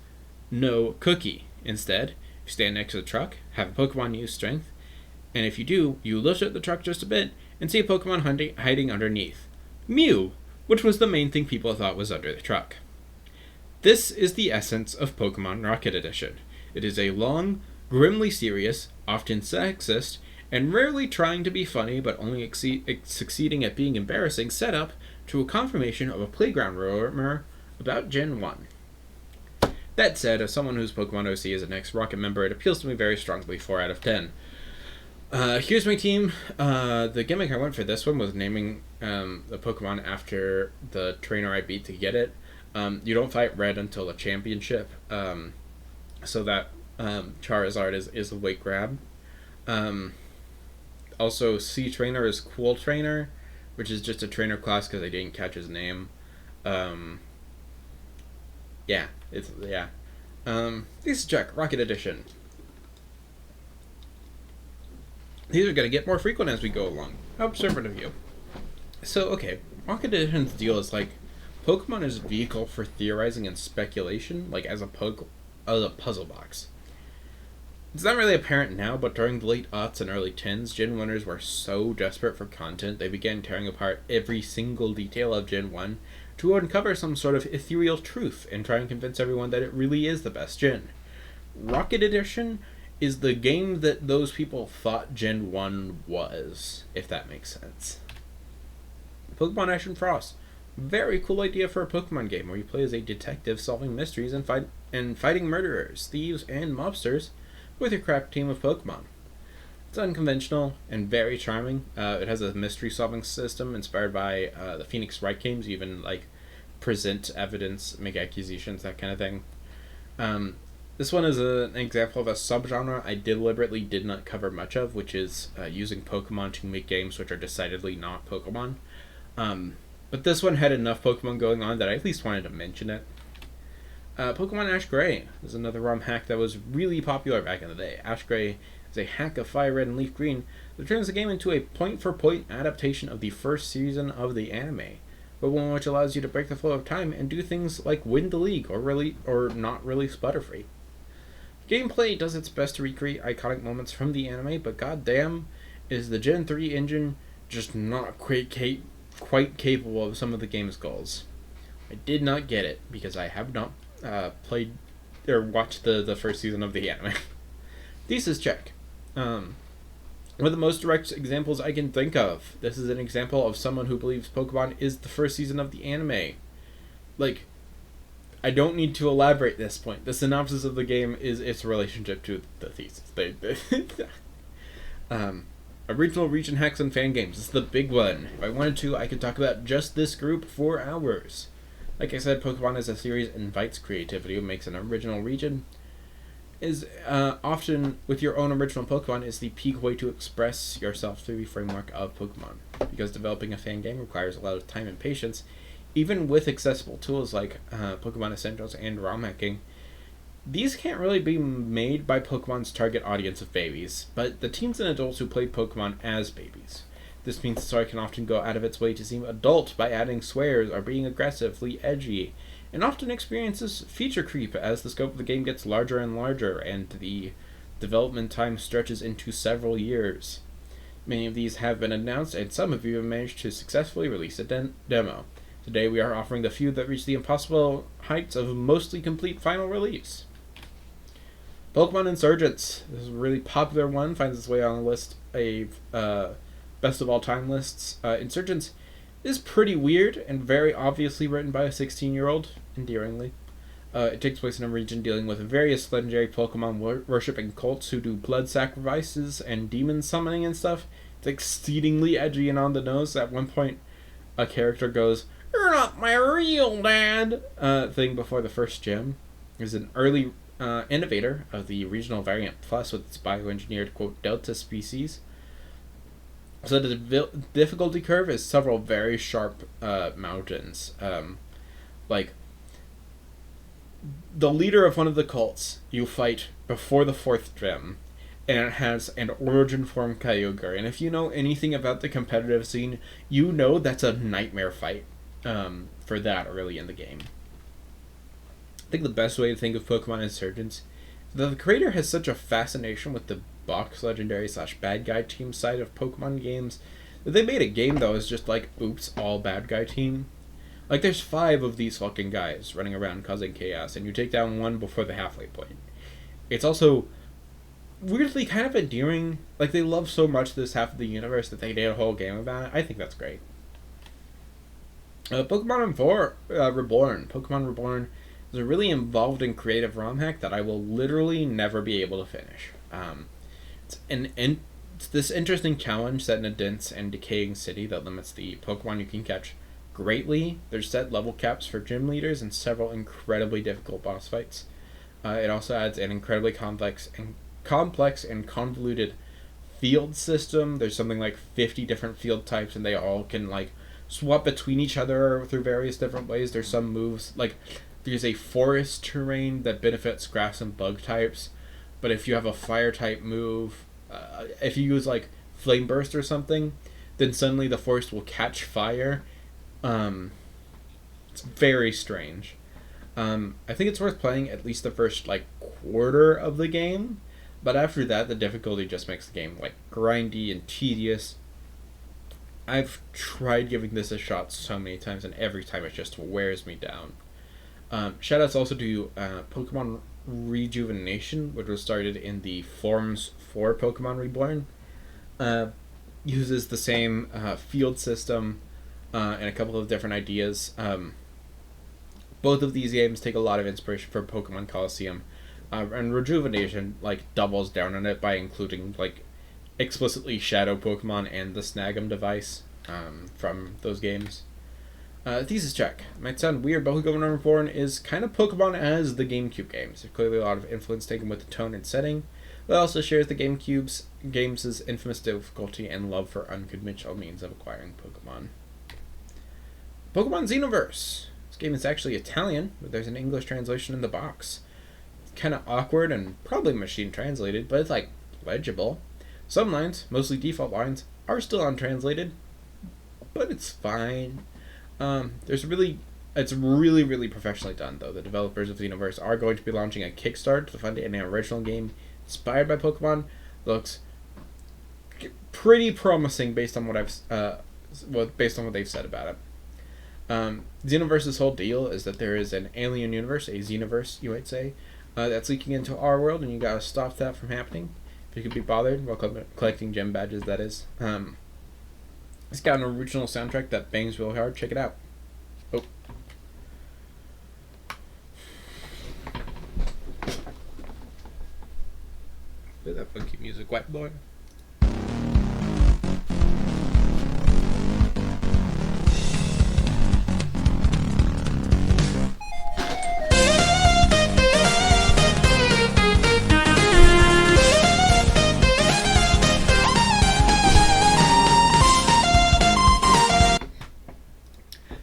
no cookie. Instead, you stand next to the truck, have a Pokemon use strength, and if you do, you lift up the truck just a bit and see a Pokemon hiding underneath. Mew, which was the main thing people thought was under the truck. This is the essence of Pokemon Rocket Edition. It is a long, grimly serious, often sexist, and rarely trying to be funny but only succeeding at being embarrassing setup to a confirmation of a playground rumor about Gen 1. That said, as someone whose Pokemon OC is an ex-Rocket member, it appeals to me very strongly, 4 out of 10. Here's my team. The gimmick I went for this one was naming the Pokemon after the trainer I beat to get it. You don't fight Red until the championship, so that Charizard is a weight grab. Also, C Trainer is Cool Trainer, which is just a trainer class because I didn't catch his name. This is Jack, Rocket Edition. These are going to get more frequent as we go along. How observant of you. So, okay, Rocket Edition's deal is like Pokemon is a vehicle for theorizing and speculation, like as a puzzle box. It's not really apparent now, but during the late aughts and early tens, Gen 1ers were so desperate for content they began tearing apart every single detail of Gen 1 to uncover some sort of ethereal truth and try and convince everyone that it really is the best gen. Rocket Edition is the game that those people thought Gen 1 was, if that makes sense. Pokemon Ash and Frost. Very cool idea for a Pokemon game where you play as a detective solving mysteries and fighting murderers, thieves, and mobsters with your crack team of Pokemon. It's unconventional and very charming. It has a mystery solving system inspired by the Phoenix Wright games. You even like present evidence, make accusations, that kind of thing. This one is an example of a subgenre I deliberately did not cover much of, which is using Pokemon to make games which are decidedly not Pokemon. But this one had enough Pokemon going on that I at least wanted to mention it. Pokemon Ash Gray is another ROM hack that was really popular back in the day. Ash Gray is a hack of Fire Red and Leaf Green that turns the game into a point-for-point adaptation of the first season of the anime, but one which allows you to break the flow of time and do things like win the league or not release Butterfree. Gameplay does its best to recreate iconic moments from the anime, but goddamn, is the Gen 3 engine just not quite capable of some of the game's goals. I did not get it because I have not played or watched the first season of the anime. Thesis check. One of the most direct examples I can think of. This is an example of someone who believes Pokemon is the first season of the anime. Like, I don't need to elaborate this point. The synopsis of the game is its relationship to the thesis. Original region hacks and fan games. This is the big one. If I wanted to, I could talk about just this group for hours. Like I said, Pokemon as a series invites creativity, what makes an original region. Is often, with your own original Pokemon, is the peak way to express yourself through the framework of Pokemon. Because developing a fan game requires a lot of time and patience, even with accessible tools like Pokemon Essentials and ROM hacking. These can't really be made by Pokemon's target audience of babies, but the teens and adults who play Pokemon as babies. This means the story can often go out of its way to seem adult by adding swears or being aggressively edgy, and often experiences feature creep as the scope of the game gets larger and larger and the development time stretches into several years. Many of these have been announced, and some have even managed to successfully release a demo. Today we are offering the few that reach the impossible heights of mostly complete final release. Pokemon Insurgents. This is a really popular one, finds its way on a list of best of all time lists. Insurgents is pretty weird and very obviously written by a 16-year-old, endearingly. It takes place in a region dealing with various legendary Pokemon worshipping cults who do blood sacrifices and demon summoning and stuff. It's exceedingly edgy and on the nose. At one point, a character goes, "You're not my real dad," thing before the first gym. There's an early innovator of the regional variant plus with its bioengineered, quote, Delta species. So the difficulty curve is several very sharp mountains. Like, the leader of one of the cults you fight before the 4th gym, and it has an origin form Kyogre. And if you know anything about the competitive scene, you know that's a nightmare fight for that early in the game. I think the best way to think of Pokemon Insurgents is that the creator has such a fascination with the box legendary / bad guy team side of Pokemon games that they made a game that was just like, oops, all bad guy team. Like, there's 5 of these fucking guys running around causing chaos, and you take down one before the halfway point. It's also weirdly kind of endearing. Like, they love so much this half of the universe that they made a whole game about it. I think that's great. Pokemon Reborn. Pokemon Reborn is a really involved and creative ROM hack that I will literally never be able to finish. It's this interesting challenge set in a dense and decaying city that limits the Pokemon you can catch greatly. There's set level caps for gym leaders and several incredibly difficult boss fights. It also adds an incredibly complex and convoluted field system. There's something like 50 different field types, and they all can like swap between each other through various different ways. There's some moves like there's a forest terrain that benefits grass and bug types, but if you have a fire type move, if you use like flame burst or something, then suddenly the forest will catch fire. It's very strange. I think it's worth playing at least the first like quarter of the game, but after that the difficulty just makes the game like grindy and tedious. I've tried giving this a shot so many times, and every time it just wears me down. Shoutouts also to Pokemon Rejuvenation, which was started in the forums for Pokemon Reborn. Uses the same field system and a couple of different ideas. Both of these games take a lot of inspiration from Pokemon Coliseum, and Rejuvenation like doubles down on it by including like explicitly Shadow Pokemon and the Snag'em device from those games. Thesis check. Might sound weird, but Pokemon Reborn is kind of Pokemon as the GameCube games. There's clearly a lot of influence taken with the tone and setting, but also shares the GameCube's games' infamous difficulty and love for unconventional means of acquiring Pokemon. Pokemon Xenoverse. This game is actually Italian, but there's an English translation in the box. It's kind of awkward and probably machine translated, but it's like legible. Some lines, mostly default lines, are still untranslated, but it's fine. It's really professionally done, though. The developers of Xenoverse are going to be launching a Kickstarter to fund an original game inspired by Pokemon. Looks pretty promising based on what they've said about it. Xenoverse's whole deal is that there is an alien universe, a Xenoverse, you might say, that's leaking into our world, and you gotta stop that from happening. If you could be bothered while collecting gem badges, that is. It's got an original soundtrack that bangs real hard. Check it out. Oh. Play that funky music, white boy.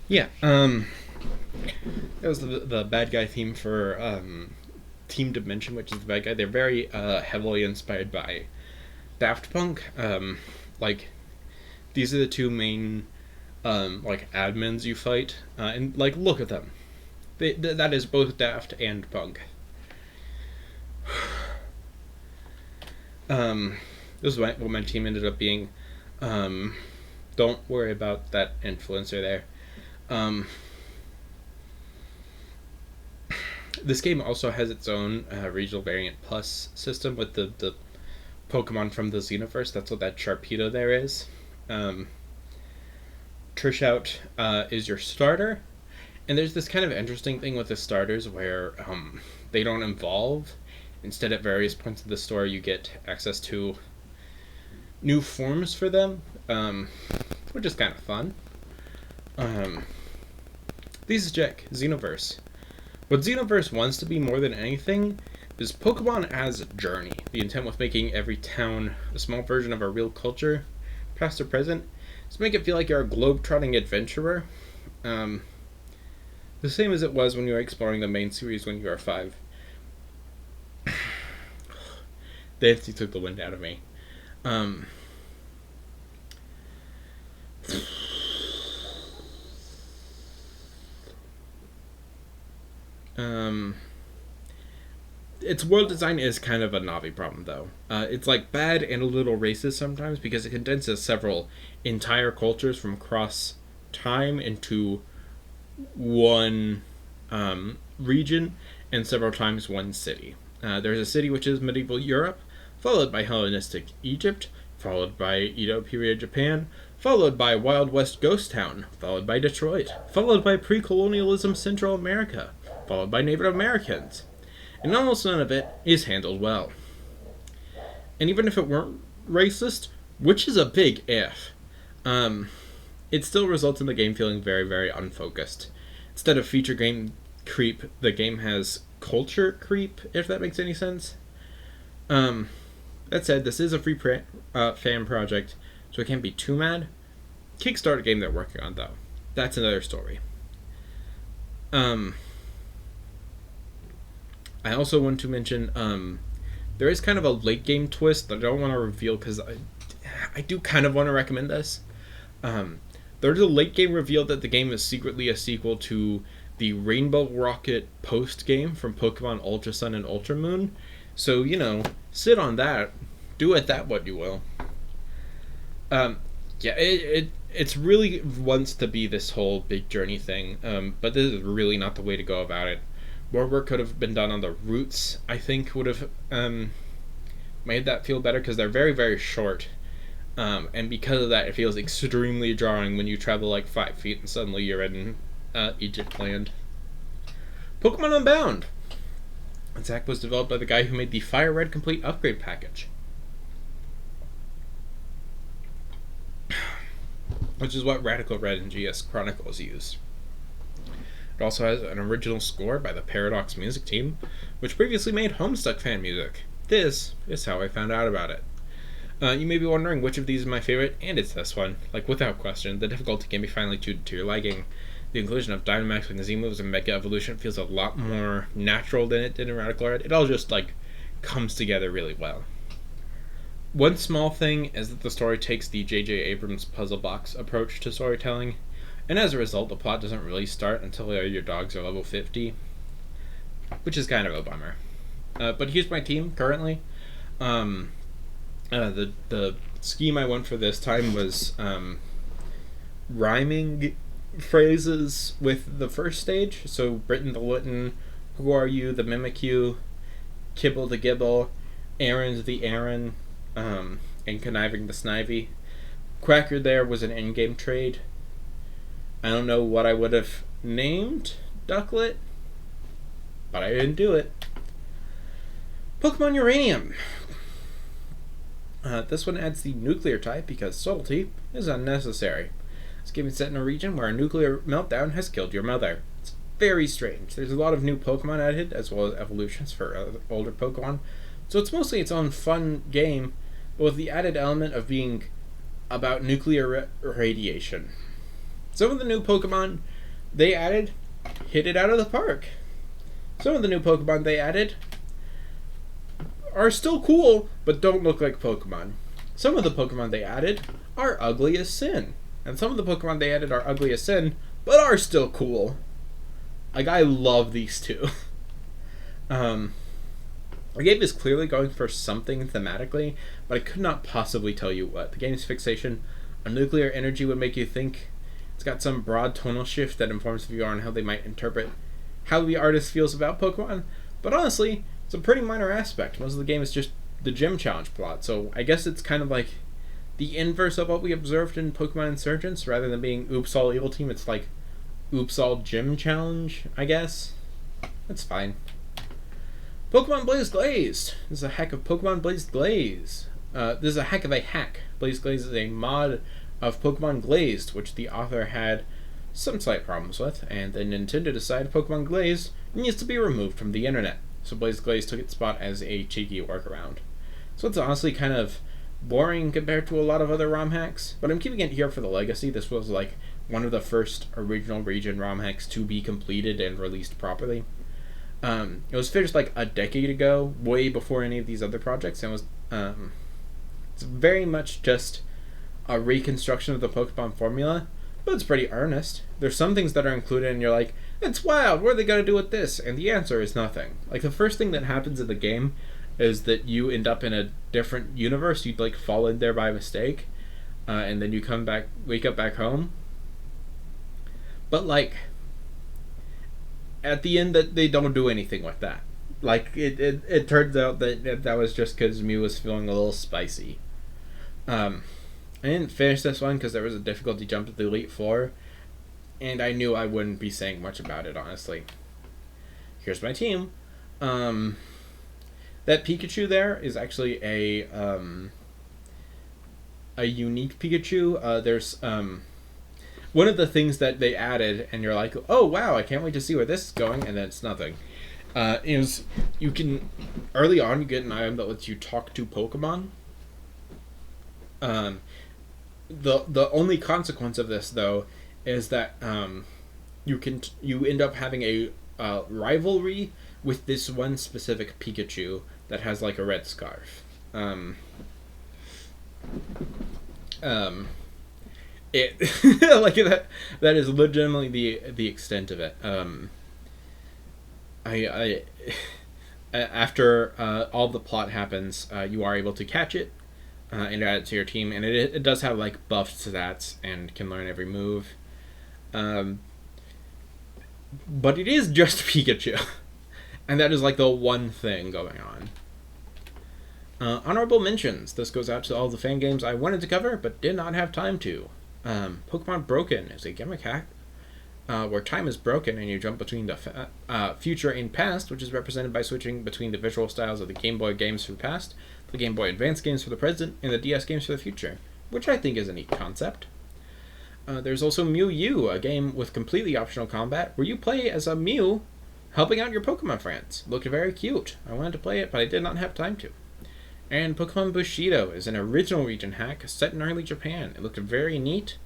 Yeah, that was the bad guy theme for Team Dimension, which is the bad guy. They're very heavily inspired by Daft Punk. Like, these are the two main like admins you fight, and like look at them. That is both Daft and Punk. This is what my team ended up being. Don't worry about that influencer there. This game also has its own regional variant plus system with the Pokemon from the Xenoverse. That's what that Sharpedo there is. Trishout is your starter, and there's this kind of interesting thing with the starters where they don't evolve. Instead, at various points of the story, you get access to new forms for them, which is kind of fun. This is Jack, Xenoverse. What Xenoverse wants to be more than anything is Pokemon as a journey. The intent with making every town a small version of our real culture, past or present, is to make it feel like you're a globe-trotting adventurer. The same as it was when you were exploring the main series when you were 5. They took the wind out of me. Its world design is kind of a Navi problem, though. It's like bad and a little racist sometimes because it condenses several entire cultures from across time into one region and several times one city. There's a city which is medieval Europe, followed by Hellenistic Egypt, followed by Edo period Japan, followed by Wild West Ghost Town, followed by Detroit, followed by pre-colonialism Central America, followed by Native Americans. And almost none of it is handled well. And even if it weren't racist, which is a big if, it still results in the game feeling very, very unfocused. Instead of feature game creep, the game has culture creep, if that makes any sense. That said, this is a free fan project, so it can't be too mad. Kickstarter game they're working on, though. That's another story. I also want to mention, there is kind of a late game twist that I don't want to reveal because I do kind of want to recommend this. There's a late game reveal that the game is secretly a sequel to the Rainbow Rocket post game from Pokemon Ultra Sun and Ultra Moon. So, sit on that. Do with that what you will. Yeah, it's really wants to be this whole big journey thing, but this is really not the way to go about it. More work could have been done on the routes, I think, would have made that feel better, because they're very, very short. And because of that, it feels extremely jarring when you travel like 5 feet and suddenly you're in Egypt land. Pokemon Unbound! Zack was developed by the guy who made the Fire Red Complete Upgrade Package, which is what Radical Red and GS Chronicles used. It also has an original score by the Paradox Music Team, which previously made Homestuck fan music. This is how I found out about it. You may be wondering which of these is my favorite, and it's this one. Like, without question, the difficulty can be finely tuned to your liking. The inclusion of Dynamax with Z-moves and Mega Evolution feels a lot more natural than it did in Radical Red. It all just, comes together really well. One small thing is that the story takes the J.J. Abrams puzzle box approach to storytelling, and as a result, the plot doesn't really start until your dogs are level 50, which is kind of a bummer. But here's my team currently. The scheme I went for this time was rhyming phrases with the first stage. So Britain the Luton, Who Are You, the Mimikyu, Kibble the Gibble, Aaron the Aaron, and Conniving the Snivy. Quacker there was an in-game trade. I don't know what I would have named Ducklet, but I didn't do it. Pokemon Uranium. This one adds the nuclear type because subtlety is unnecessary. This game is set in a region where a nuclear meltdown has killed your mother. It's very strange. There's a lot of new Pokemon added, as well as evolutions for older Pokemon. So it's mostly its own fun game, but with the added element of being about nuclear radiation. Some of the new Pokemon they added hit it out of the park. Some of the new Pokemon they added are still cool, but don't look like Pokemon. Some of the Pokemon they added are ugly as sin. And some of the Pokemon they added are ugly as sin, but are still cool. I love these two. The game is clearly going for something thematically, but I could not possibly tell you what. The game's fixation on nuclear energy would make you think. It's got some broad tonal shift that informs the viewer on how they might interpret how the artist feels about Pokemon, but honestly, it's a pretty minor aspect. Most of the game is just the gym challenge plot, so I guess it's kind of like the inverse of what we observed in Pokemon Insurgents. Rather than being Oops All Evil Team, it's like Oops All Gym Challenge, I guess. That's fine. Pokemon Blaze Glazed. This is a hack of Pokemon Blaze Glaze. This is a hack of a hack. Blaze Glaze is a mod of Pokemon Glazed, which the author had some slight problems with, and then Nintendo decided Pokemon Glazed needs to be removed from the internet. So Blaze Glaze took its spot as a cheeky workaround. So it's honestly kind of boring compared to a lot of other ROM hacks, but I'm keeping it here for the legacy. This was like one of the first original region ROM hacks to be completed and released properly. It was finished like a decade ago, way before any of these other projects, and was it's very much just a reconstruction of the Pokemon formula, but it's pretty earnest. There's some things that are included and you're like, it's wild, what are they going to do with this? And the answer is nothing. Like, the first thing that happens in the game is that you end up in a different universe. You'd like fall in there by mistake, and then you wake up back home. But like, at the end, that they don't do anything with that. Like, it turns out that was just because Mew was feeling a little spicy. I didn't finish this one because there was a difficulty jump to the Elite Four, and I knew I wouldn't be saying much about it, honestly. Here's my team. That Pikachu there is actually a unique Pikachu. There's one of the things that they added, and you're like, oh wow, I can't wait to see where this is going, and then it's nothing. Is you can early on you get an item that lets you talk to Pokemon. The only consequence of this though is that you end up having a rivalry with this one specific Pikachu that has like a red scarf. Um, it like that is legitimately the extent of it. I after all the plot happens, you are able to catch it and add it to your team, and it does have like buffed stats and can learn every move. Um, but it is just Pikachu, and that is like the one thing going on. Honorable mentions. This goes out to all the fan games I wanted to cover but did not have time to. Pokemon Broken is a gimmick hack where time is broken and you jump between the future and past, which is represented by switching between the visual styles of the Game Boy games for the past, the Game Boy Advance games for the present, and the DS games for the future, which I think is a neat concept. There's also Mew U, a game with completely optional combat where you play as a Mew helping out your Pokemon friends. Looked very cute. I wanted to play it, but I did not have time to. And Pokemon Bushido is an original region hack set in early Japan. It looked very neat.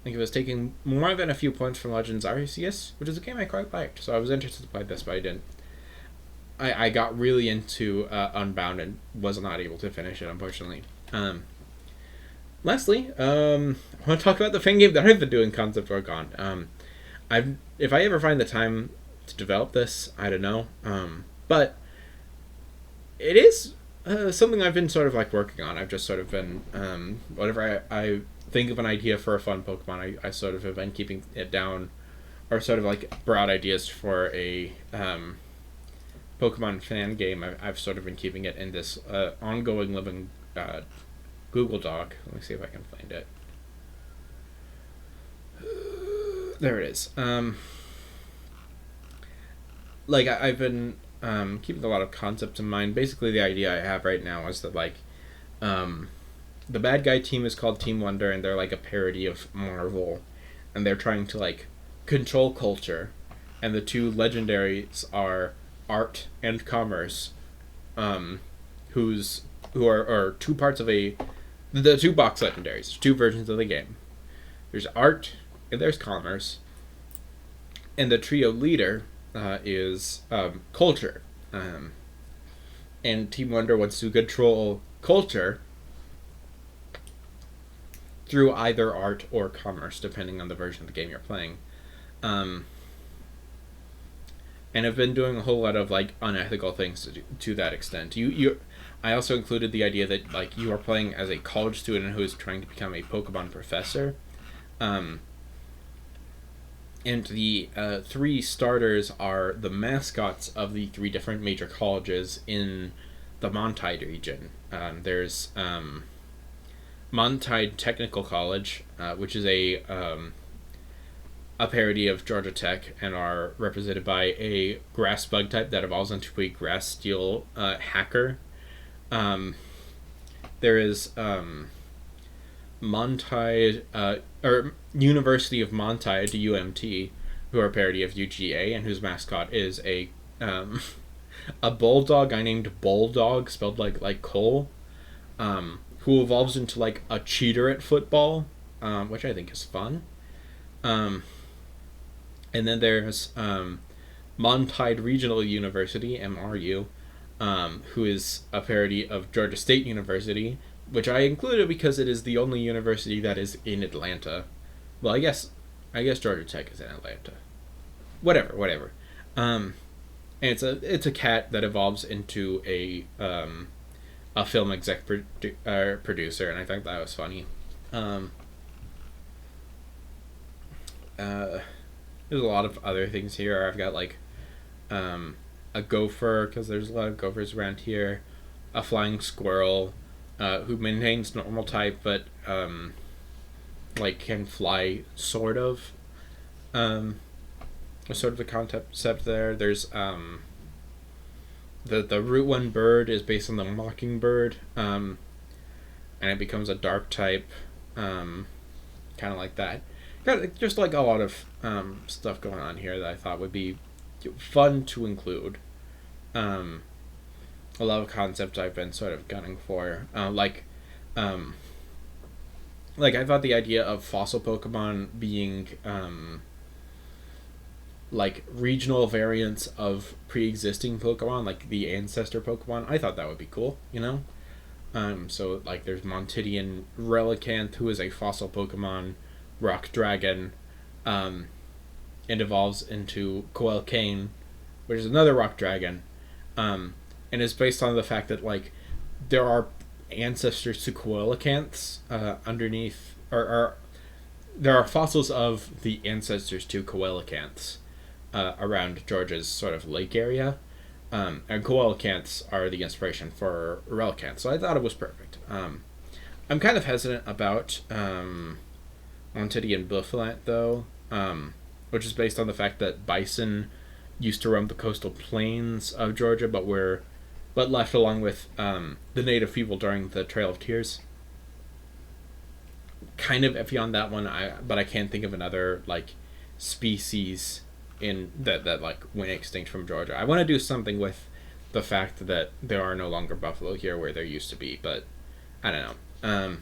I think it was taking more than a few points from Legends Arceus, which is a game I quite liked. So I was interested to play this, but I didn't. I got really into Unbound and was not able to finish it, unfortunately. Lastly, I want to talk about the fan game that I've been doing concept work on. If I ever find the time to develop this, I don't know. But it is something I've been sort of like working on. I've just sort of been whenever I think of an idea for a fun Pokemon, I sort of have been keeping it down, or sort of like broad ideas for a Pokemon fan game. I've sort of been keeping it in this ongoing living Google Doc. Let me see if I can find it. There it is. I've been keeping a lot of concepts in mind. Basically, the idea I have right now is that the bad guy team is called Team Wonder, and they're like a parody of Marvel, and they're trying to like control culture, and the two legendaries are Art and Commerce, who are two parts of the two box legendaries, two versions of the game. There's Art and there's Commerce, and the trio leader is Culture, and Team Wonder wants to control Culture through either Art or Commerce, depending on the version of the game you're playing. And I've been doing a whole lot of like unethical things to that extent. I also included the idea that like you are playing as a college student who is trying to become a Pokemon professor. And the three starters are the mascots of the three different major colleges in the Montide region. There's Montide Technical College, which is a parody of Georgia Tech, and are represented by a grass bug type that evolves into a grass steel hacker. There is Montide, or University of Montide, UMT, who are a parody of UGA, and whose mascot is a bulldog guy named Bulldog, spelled like coal, who evolves into like a cheater at football, which I think is fun. And then there's Montide Regional University, MRU, who is a parody of Georgia State University, which I included because it is the only university that is in Atlanta. Well, I guess Georgia Tech is in Atlanta. Whatever. And it's a cat that evolves into a film exec producer, and I think that was funny. There's a lot of other things here. I've got like a gopher, because there's a lot of gophers around here, a flying squirrel who maintains normal type but like can fly sort of. Sort of the concept there. There's the root one bird is based on the mockingbird, and it becomes a dark type, kind of like that. Got just like a lot of stuff going on here that I thought would be fun to include. A lot of concepts I've been sort of gunning for, like I thought the idea of fossil Pokemon being like regional variants of pre-existing Pokemon, like the ancestor Pokemon, I thought that would be cool, you know? So like there's Montidian Relicanth, who is a fossil Pokemon, Rock Dragon, um, and evolves into Coelcane, which is another Rock Dragon, and is based on the fact that like there are ancestors to Coelacanths underneath, or there are fossils of the ancestors to Coelacanths around Georgia's sort of lake area. And Coelacanths are the inspiration for Relicanth, so I thought it was perfect. I'm kind of hesitant about Ontidian Bufflant, though, which is based on the fact that bison used to roam the coastal plains of Georgia, but left along with the native people during the Trail of Tears. Kind of iffy on that one, but I can't think of another like species in that like went extinct from Georgia. I want to do something with the fact that there are no longer buffalo here where there used to be, but I don't know.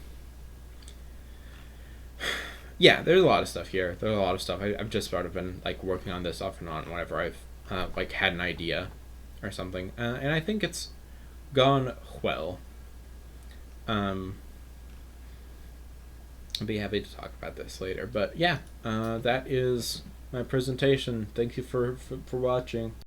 Yeah, there's a lot of stuff here. There's a lot of stuff. I've just sort of been like working on this off and on whenever I've like had an idea or something, and I think it's gone well. I'll be happy to talk about this later, but yeah, that is my presentation. Thank you for watching.